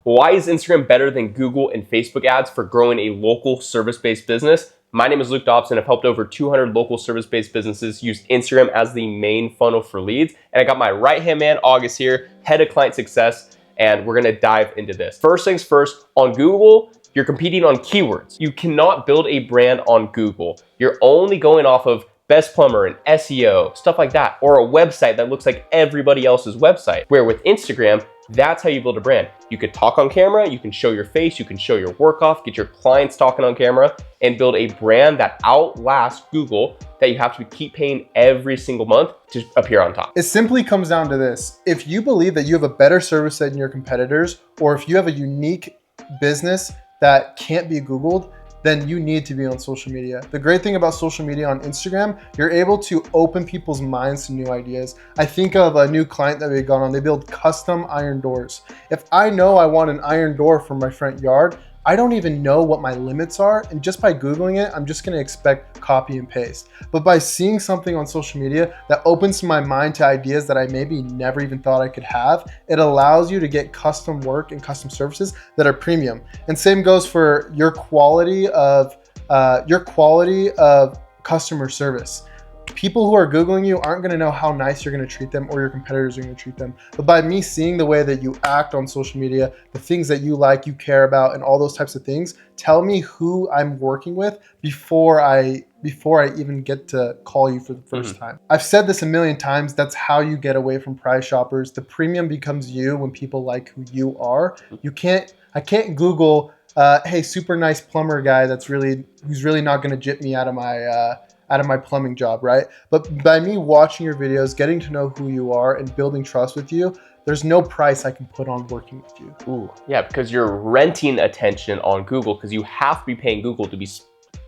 Why is Instagram better than Google and Facebook ads for growing a local service-based business? My name is Luke Dobson. I've helped over 200 local service-based businesses use Instagram as the main funnel for leads. And I got my right-hand man, August here, head of client success, and we're gonna dive into this. First things first, on Google, you're competing on keywords. You cannot build a brand on Google. You're only going off of best plumber and SEO, stuff like that, or a website that looks like everybody else's website. Where with Instagram, that's how you build a brand. You could talk on camera, you can show your face, you can show your work off, get your clients talking on camera, and build a brand that outlasts Google that you have to keep paying every single month to appear on top. It simply comes down to this. If you believe that you have a better service than your competitors, or if you have a unique business that can't be Googled, then you need to be on social media. The great thing about social media on Instagram, you're able to open people's minds to new ideas. I think of a new client that we got on, they build custom iron doors. If I know I want an iron door for my front yard, I don't even know what my limits are, and just by Googling it, I'm just gonna expect copy and paste. But by seeing something on social media that opens my mind to ideas that I maybe never even thought I could have, it allows you to get custom work and custom services that are premium. And same goes for your quality of customer service. People who are Googling you aren't gonna know how nice you're gonna treat them or your competitors are gonna treat them. But by me seeing the way that you act on social media, the things that you like, you care about, and all those types of things, tell me who I'm working with before I even get to call you for the first time. I've said this a million times, that's how you get away from price shoppers. The premium becomes you when people like who you are. I can't Google, hey, super nice plumber guy who's really not gonna jip me out of my plumbing job, right? But by me watching your videos, getting to know who you are and building trust with you, there's no price I can put on working with you. Ooh, yeah, because you're renting attention on Google because you have to be paying Google to be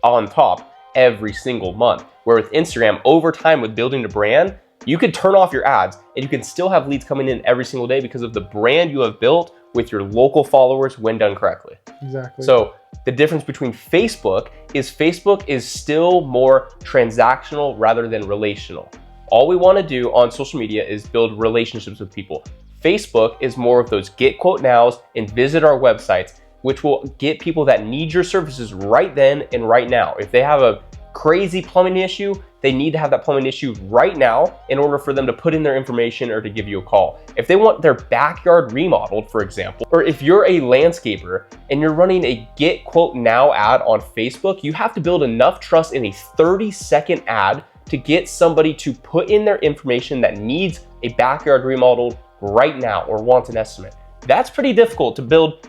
on top every single month. Where with Instagram, over time with building a brand, you could turn off your ads and you can still have leads coming in every single day because of the brand you have built with your local followers when done correctly. Exactly. So the difference between Facebook is still more transactional rather than relational. All we want to do on social media is build relationships with people. Facebook is more of those get quote nows and visit our websites, which will get people that need your services right then and right now. If they have a crazy plumbing issue, they need to have that plumbing issue right now in order for them to put in their information or to give you a call. If they want their backyard remodeled, for example, or if you're a landscaper and you're running a get quote now ad on Facebook, you have to build enough trust in a 30-second ad to get somebody to put in their information that needs a backyard remodeled right now or wants an estimate. That's pretty difficult to build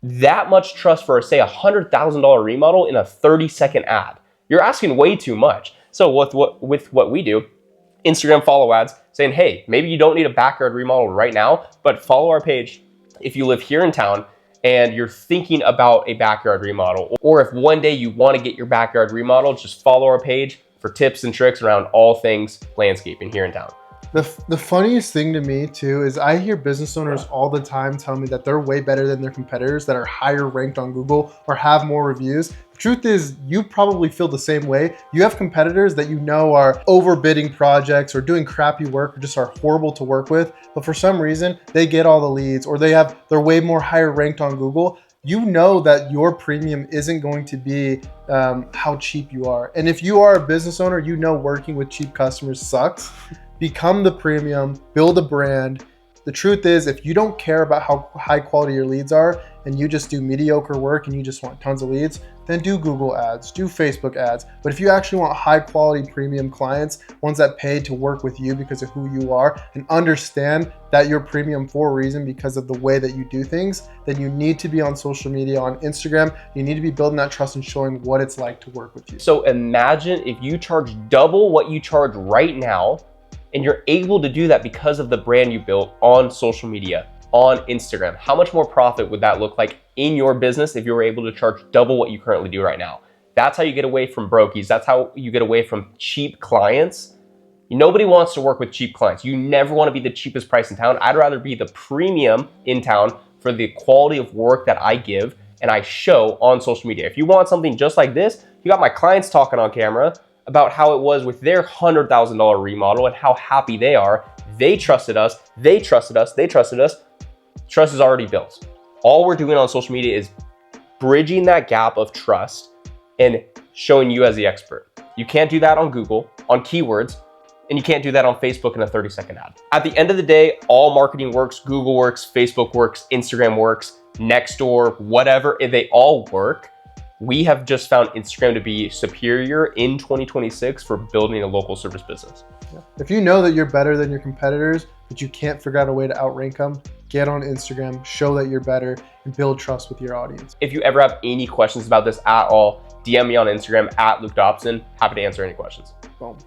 that much trust for, say, a $100,000 remodel in a 30-second ad. You're asking way too much. So with what we do, Instagram follow ads saying, hey, maybe you don't need a backyard remodel right now, but follow our page if you live here in town and you're thinking about a backyard remodel. Or if one day you want to get your backyard remodeled, just follow our page for tips and tricks around all things landscaping here in town. The funniest thing to me too is I hear business owners all the time tell me that they're way better than their competitors that are higher ranked on Google or have more reviews. The truth is, you probably feel the same way. You have competitors that you know are overbidding projects or doing crappy work or just are horrible to work with, but for some reason they get all the leads or they're way more higher ranked on Google. You know that your premium isn't going to be how cheap you are. And if you are a business owner, you know working with cheap customers sucks. Become the premium, build a brand. The truth is, if you don't care about how high quality your leads are and you just do mediocre work and you just want tons of leads, then do Google ads, do Facebook ads. But if you actually want high quality premium clients, ones that pay to work with you because of who you are and understand that you're premium for a reason because of the way that you do things, then you need to be on social media, on Instagram. You need to be building that trust and showing what it's like to work with you. So imagine if you charge double what you charge right now, and you're able to do that because of the brand you built on social media, on Instagram. How much more profit would that look like in your business if you were able to charge double what you currently do right now? That's how you get away from brokies. That's how you get away from cheap clients. Nobody wants to work with cheap clients. You never want to be the cheapest price in town. I'd rather be the premium in town for the quality of work that I give and I show on social media. If you want something just like this, you got my clients talking on camera about how it was with their $100,000 remodel and how happy they are. They trusted us, they trusted us, they trusted us. Trust is already built. All we're doing on social media is bridging that gap of trust and showing you as the expert. You can't do that on Google, on keywords, and you can't do that on Facebook in a 30-second ad. At the end of the day, all marketing works. Google works, Facebook works, Instagram works, Nextdoor, whatever, they all work. We have just found Instagram to be superior in 2026 for building a local service business. If you know that you're better than your competitors, but you can't figure out a way to outrank them, get on Instagram, show that you're better, and build trust with your audience. If you ever have any questions about this at all, DM me on Instagram at Luke Dobson. Happy to answer any questions. Boom.